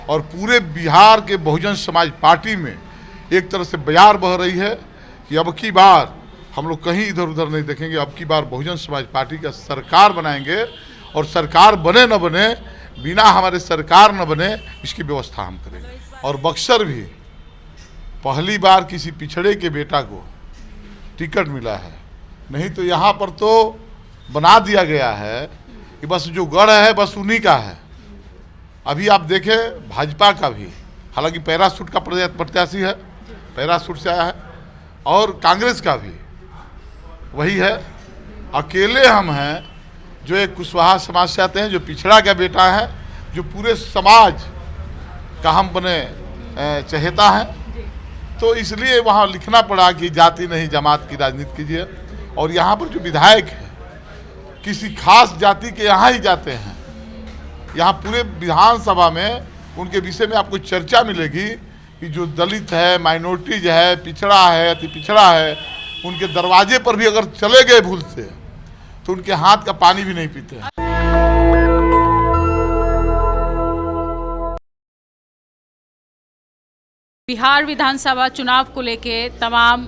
और पूरे बिहार के बहुजन समाज पार्टी में एक तरह से बयार बह रही है कि अब की बार हम लोग कहीं इधर उधर नहीं देखेंगे। अब की बार बहुजन समाज पार्टी का सरकार बनाएंगे और सरकार बने न बने, बिना हमारे सरकार न बने, इसकी व्यवस्था हम करेंगे। और बक्सर भी पहली बार किसी पिछड़े के बेटा को टिकट मिला है, नहीं तो यहाँ पर तो बना दिया गया है कि बस जो गढ़ है बस उन्हीं का है। अभी आप देखें भाजपा का भी, हालांकि पैरासूट का प्रत्याशी है, पैरासूट से आया है, और कांग्रेस का भी वही है। अकेले हम हैं जो एक कुशवाहा समाज से आते हैं, जो पिछड़ा का बेटा है, जो पूरे समाज का हम बने चहेता है। तो इसलिए वहाँ लिखना पड़ा कि जाति नहीं जमात की राजनीति कीजिए। और यहाँ पर जो विधायक है किसी खास जाति के यहाँ ही जाते हैं। यहाँ पूरे विधानसभा में उनके विषय में आपको चर्चा मिलेगी कि जो दलित है, माइनॉरिटीज है, पिछड़ा है, अति पिछड़ा है, उनके दरवाजे पर भी अगर चले गए भूल से तो उनके हाथ का पानी भी नहीं पीते हैं। बिहार विधानसभा चुनाव को लेके तमाम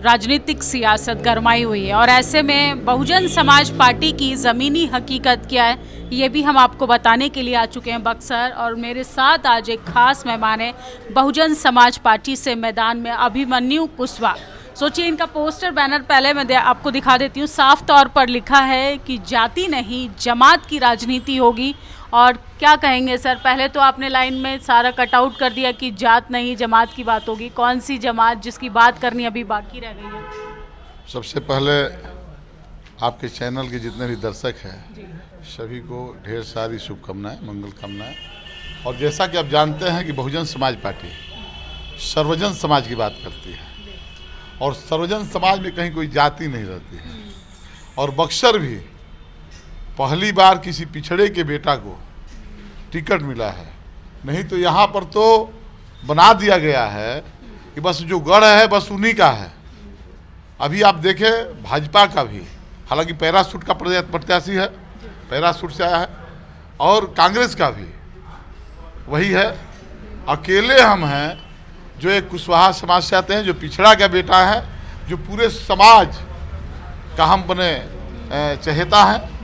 राजनीतिक सियासत गरमाई हुई है और ऐसे में बहुजन समाज पार्टी की ज़मीनी हकीकत क्या है ये भी हम आपको बताने के लिए आ चुके हैं बक्सर। और मेरे साथ आज एक खास मेहमान है बहुजन समाज पार्टी से मैदान में अभिमन्यु कुशवाहा। सोचिए इनका पोस्टर बैनर पहले मैं आपको दिखा देती हूँ। साफ तौर पर लिखा है कि जाति नहीं जमात की राजनीति होगी। और क्या कहेंगे सर, पहले तो आपने लाइन में सारा कटआउट कर दिया कि जात नहीं जमात की बात होगी। कौन सी जमात जिसकी बात करनी अभी बाकी रह गई है? सबसे पहले आपके चैनल के जितने भी दर्शक हैं सभी को ढेर सारी शुभकामनाएं, मंगल कामनाएं। और जैसा कि आप जानते हैं कि बहुजन समाज पार्टी सर्वजन समाज की बात करती है और सर्वजन समाज में कहीं कोई जाति नहीं रहती है। और बक्सर भी पहली बार किसी पिछड़े के बेटा को टिकट मिला है, नहीं तो यहाँ पर तो बना दिया गया है कि बस जो गढ़ है बस उन्हीं का है। अभी आप देखें भाजपा का भी, हालांकि पैरासूट का प्रत्याशी है, पैरासूट से आया है, और कांग्रेस का भी वही है। अकेले हम हैं जो एक कुशवाहा समाज से आते हैं, जो पिछड़ा का बेटा है, जो पूरे समाज का हम बने चहेता है।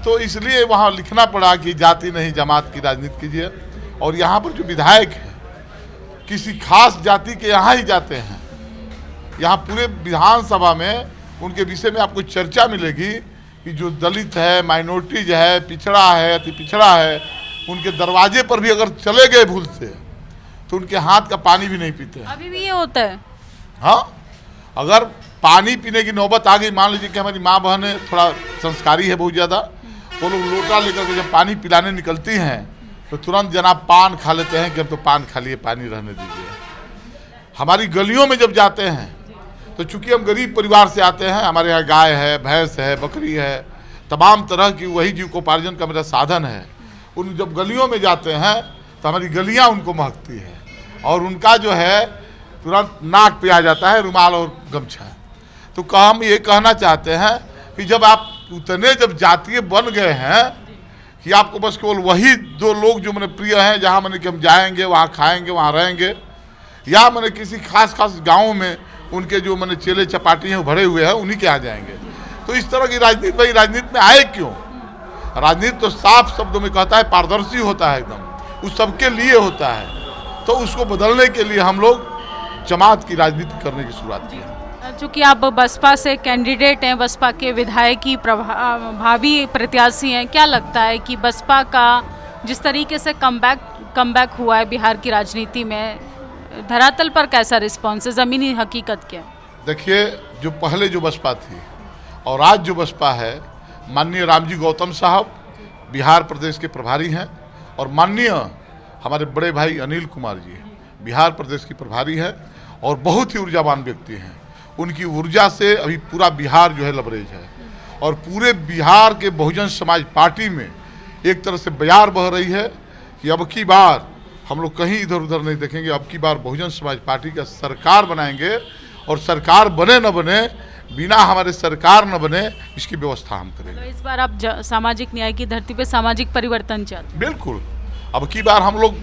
तो इसलिए वहाँ लिखना पड़ा कि जाति नहीं जमात की राजनीति कीजिए। और यहाँ पर जो विधायक है किसी खास जाति के यहाँ ही जाते हैं। यहाँ पूरे विधानसभा में उनके विषय में आपको चर्चा मिलेगी कि जो दलित है, माइनॉरिटीज है, पिछड़ा है, अति पिछड़ा है, उनके दरवाजे पर भी अगर चले गए भूल से तो उनके हाथ का पानी भी नहीं पीते हैं। अभी भी ये होता है? हाँ, अगर पानी पीने की नौबत आ गई, मान लीजिए कि हमारी माँ बहनें थोड़ा संस्कारी है बहुत ज़्यादा, वो लोग लोटा लेकर के जब पानी पिलाने निकलती हैं तो तुरंत जनाब पान खा लेते हैं कि अब तो पान खा लिए, पानी रहने दीजिए। हमारी गलियों में जब जाते हैं तो चूंकि हम गरीब परिवार से आते हैं, हमारे यहाँ गाय है, भैंस है, बकरी है, तमाम तरह की वही जीविकोपार्जन का मेरा साधन है। उन जब गलियों में जाते हैं तो हमारी गलियाँ उनको महकती है और उनका जो है तुरंत नाक पे आ जाता है रुमाल और गमछा। तो हम ये कहना चाहते हैं कि जब आप उतने जब जातीय बन गए हैं कि आपको बस केवल वही दो लोग जो मैंने प्रिय हैं, जहाँ मैंने कि हम जाएंगे वहाँ खाएंगे वहाँ रहेंगे, या मैंने किसी खास गाँव में उनके जो मैंने चेले चपाटी हैं भरे हुए हैं उन्हीं के यहाँ जाएंगे। तो इस तरह की राजनीति, भाई राजनीति में आए क्यों? राजनीति तो साफ शब्दों में कहता है पारदर्शी होता है, एकदम उस सबके लिए होता है। तो उसको बदलने के लिए हम लोग जमात की राजनीति करने की शुरुआत की है। चूँकि आप बसपा से कैंडिडेट हैं, बसपा के विधायकी भावी प्रत्याशी हैं, क्या लगता है कि बसपा का जिस तरीके से कमबैक हुआ है बिहार की राजनीति में, धरातल पर कैसा रिस्पॉन्स है, ज़मीनी हकीकत क्या है? देखिए, जो पहले जो बसपा थी और आज जो बसपा है, माननीय रामजी गौतम साहब बिहार प्रदेश के प्रभारी हैं और माननीय हमारे बड़े भाई अनिल कुमार जी बिहार प्रदेश की प्रभारी है और बहुत ही ऊर्जावान व्यक्ति हैं। उनकी ऊर्जा से अभी पूरा बिहार जो है लबरेज है और पूरे बिहार के बहुजन समाज पार्टी में एक तरह से बयार बह रही है कि अब की बार हम लोग कहीं इधर उधर नहीं देखेंगे। अब की बार बहुजन समाज पार्टी का सरकार बनाएंगे और सरकार बने न बने, बिना हमारे सरकार न बने, इसकी व्यवस्था हम करेंगे। तो इस बार आप सामाजिक न्याय की धरती पे सामाजिक परिवर्तन चाहते हैं? बिल्कुल, अब की बार हम लोग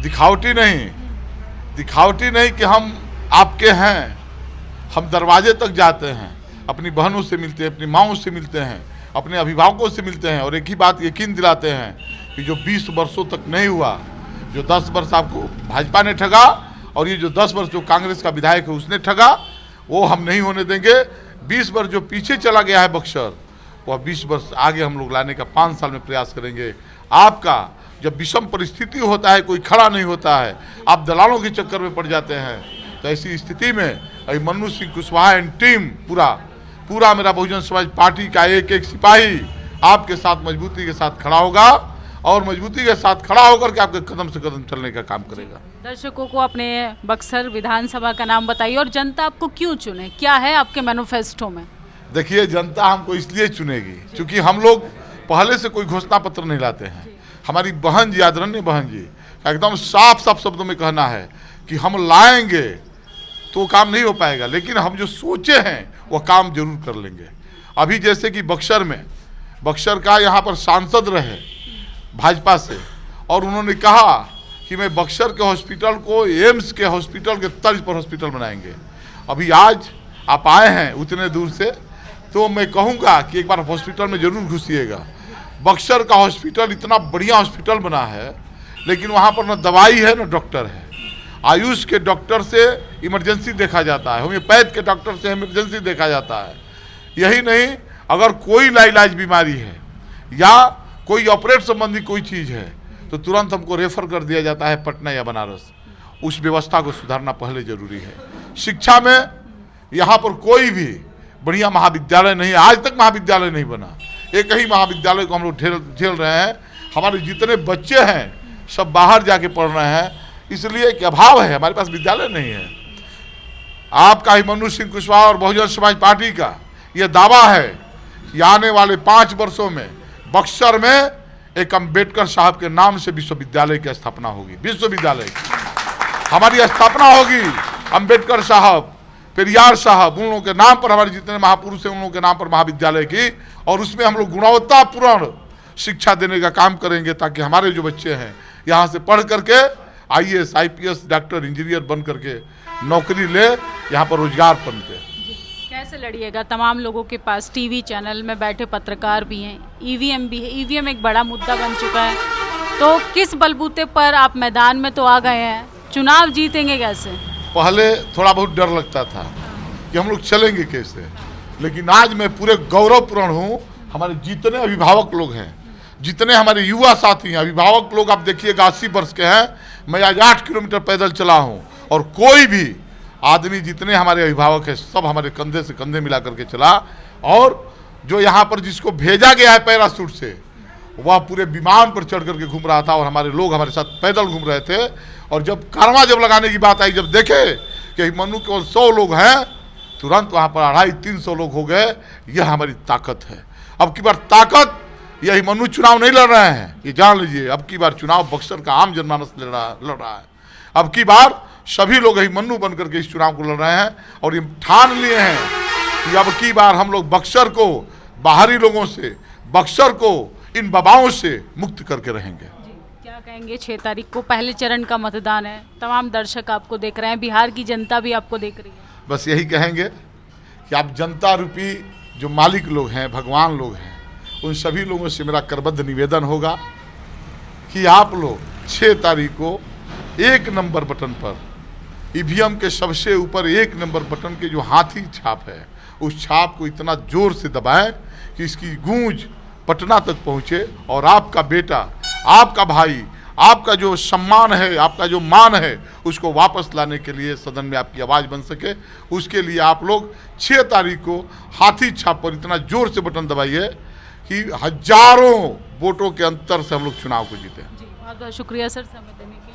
दिखावटी नहीं कि हम आपके हैं। हम दरवाजे तक जाते हैं, अपनी बहनों से मिलते हैं, अपनी माँओं से मिलते हैं, अपने अभिभावकों से मिलते हैं और एक ही बात यकीन दिलाते हैं कि जो 20 वर्षों तक नहीं हुआ, जो 10 वर्ष आपको भाजपा ने ठगा और ये जो 10 वर्ष जो कांग्रेस का विधायक है उसने ठगा, वो हम नहीं होने देंगे। 20 वर्ष जो पीछे चला गया है बक्सर, वह 20 वर्ष आगे हम लोग लाने का 5 साल में प्रयास करेंगे। आपका जब विषम परिस्थिति होता है, कोई खड़ा नहीं होता है, आप दलालों के चक्कर में पड़ जाते हैं, तो ऐसी स्थिति में अभिमन्यु सिंह कुशवाहा एंड टीम पूरा मेरा बहुजन समाज पार्टी का एक एक सिपाही आपके साथ मजबूती के साथ खड़ा होगा और मजबूती के साथ खड़ा होकर के आपके कदम से कदम चलने का काम करेगा। दर्शकों को अपने बक्सर विधानसभा का नाम बताइए और जनता आपको क्यों चुने, क्या है आपके मैनिफेस्टो में? देखिए, जनता हमको इसलिए चुनेगी क्योंकि हम लोग पहले से कोई घोषणा पत्र नहीं लाते हैं। हमारी बहन जी, आदरणीय बहन जी का एकदम साफ शब्दों में कहना है कि हम लाएंगे तो काम नहीं हो पाएगा, लेकिन हम जो सोचे हैं वह काम जरूर कर लेंगे। अभी जैसे कि बक्सर का यहाँ पर सांसद रहे भाजपा से और उन्होंने कहा कि मैं बक्सर के हॉस्पिटल को एम्स के हॉस्पिटल के तर्ज पर हॉस्पिटल बनाएंगे। अभी आज आप आए हैं उतने दूर से, तो मैं कहूँगा कि एक बार हॉस्पिटल में जरूर घुसिएगा। बक्सर का हॉस्पिटल इतना बढ़िया हॉस्पिटल बना है, लेकिन वहाँ पर न दवाई है न डॉक्टर है। आयुष के डॉक्टर से इमरजेंसी देखा जाता है, होम्योपैथ के डॉक्टर से इमरजेंसी देखा जाता है। यही नहीं, अगर कोई लाइलाज बीमारी है या कोई ऑपरेट संबंधी कोई चीज़ है तो तुरंत हमको रेफर कर दिया जाता है पटना या बनारस। उस व्यवस्था को सुधारना पहले जरूरी है। शिक्षा में यहाँ पर कोई भी बढ़िया महाविद्यालय नहीं है, आज तक महाविद्यालय नहीं बना। एक ही महाविद्यालय को हम लोग झेल रहे हैं। हमारे जितने बच्चे हैं सब बाहर जाके पढ़ रहे हैं, इसलिए कि अभाव है, हमारे पास विद्यालय नहीं है। आपका अभिमन्यु सिंह कुशवाहा और बहुजन समाज पार्टी का यह दावा है कि आने वाले 5 वर्षों में बक्सर में एक अम्बेडकर साहब के नाम से विश्वविद्यालय की स्थापना होगी। विश्वविद्यालय की हमारी स्थापना होगी। अम्बेडकर साहब, पेरियार साहब, उन लोगों के नाम पर, हमारे जितने महापुरुष हैं उन लोगों के नाम पर महाविद्यालय की, और उसमें हम लोग गुणवत्तापूर्ण शिक्षा देने का काम करेंगे ताकि हमारे जो बच्चे हैं यहाँ से पढ़ करके IAS, IPS, डॉक्टर, इंजीनियर बन करके नौकरी ले, यहाँ पर रोजगार बनते। कैसे लड़िएगा? तमाम लोगों के पास टीवी चैनल में बैठे पत्रकार भी हैं, EVM भी है। EVM एक बड़ा मुद्दा बन चुका है, तो किस बलबूते पर आप मैदान में तो आ गए हैं, चुनाव जीतेंगे कैसे? पहले थोड़ा बहुत डर लगता था कि हम लोग चलेंगे कैसे, लेकिन आज मैं पूरे गौरवपूर्ण हूँ। हमारे जितने अभिभावक लोग हैं, जितने हमारे युवा साथी हैं, अभिभावक लोग आप देखिएगा 80 वर्ष के हैं, मैं आज 8 किलोमीटर पैदल चला हूँ और कोई भी आदमी, जितने हमारे अभिभावक हैं सब हमारे कंधे से कंधे मिला करके चला। और जो यहाँ पर जिसको भेजा गया है पैराशूट से, वह पूरे विमान पर चढ़ करके घूम रहा था और हमारे लोग हमारे साथ पैदल घूम रहे थे। और जब कारवां जब लगाने की बात आई, जब देखे कि अभिमन्यु केवल 100 लोग हैं, तुरंत वहाँ पर 250-300 लोग हो गए। यह हमारी ताकत है। अब की बार ताकत, यह अभिमन्यु चुनाव नहीं लड़ रहे हैं, ये जान लीजिए। अब की बार चुनाव बक्सर का आम जनमानस लड़ रहा है। अब की बार सभी लोग अभिमन्यु बन करके इस चुनाव को लड़ रहे हैं और ये ठान लिए हैं कि अब की बार हम लोग बक्सर को बाहरी लोगों से, बक्सर को इन बबाओं से मुक्त करके रहेंगे। क्या कहेंगे? 6 तारीख को पहले चरण का मतदान है, तमाम दर्शक आपको देख रहे हैं, बिहार की जनता भी आपको देख रही है। बस यही कहेंगे कि आप जनता रूपी जो मालिक लोग हैं, भगवान लोग हैं, उन सभी लोगों से मेरा करबद्ध निवेदन होगा कि आप लोग 6 तारीख को 1 नंबर बटन पर, EVM के सबसे ऊपर 1 नंबर बटन के जो हाथी छाप है, उस छाप को इतना जोर से दबाएं कि इसकी गूंज पटना तक पहुंचे और आपका बेटा, आपका भाई, आपका जो सम्मान है, आपका जो मान है, उसको वापस लाने के लिए सदन में आपकी आवाज़ बन सके। उसके लिए आप लोग 6 तारीख को हाथी छाप पर इतना जोर से बटन दबाइए कि हजारों वोटों के अंतर से हम लोग चुनाव को जीते। बहुत बहुत शुक्रिया सर समय देने के।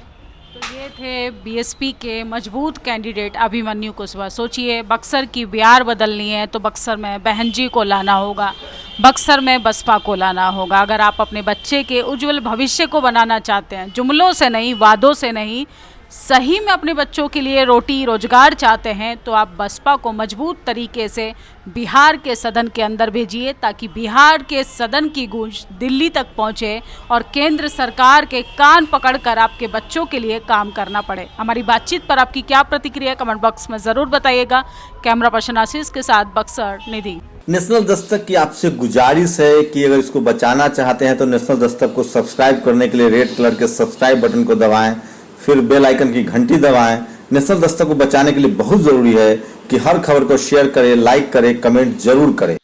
तो ये थे BSP के मजबूत कैंडिडेट अभिमन्यु कुशवाहा। सोचिए, बक्सर की बिहार बदलनी है तो बक्सर में बहन जी को लाना होगा, बक्सर में बसपा को लाना होगा। अगर आप अपने बच्चे के उज्जवल भविष्य को बनाना चाहते हैं, जुमलों से नहीं, वादों से नहीं, सही में अपने बच्चों के लिए रोटी रोजगार चाहते हैं तो आप बसपा को मजबूत तरीके से बिहार के सदन के अंदर भेजिए, ताकि बिहार के सदन की गूंज दिल्ली तक पहुंचे और केंद्र सरकार के कान पकड़कर आपके बच्चों के लिए काम करना पड़े। हमारी बातचीत पर आपकी क्या प्रतिक्रिया कमेंट बॉक्स में ज़रूर बताइएगा। कैमरा पर्सन आशीष के साथ बक्सर निधि। नेशनल दस्तक की आपसे गुजारिश है कि अगर इसको बचाना चाहते हैं तो नेशनल दस्तक को सब्सक्राइब करने के लिए रेड कलर के सब्सक्राइब बटन को दबाएं, फिर बेल आइकन की घंटी दबाएं। नेशनल दस्तक को बचाने के लिए बहुत जरूरी है कि हर खबर को शेयर करें, लाइक करें, कमेंट जरूर करें।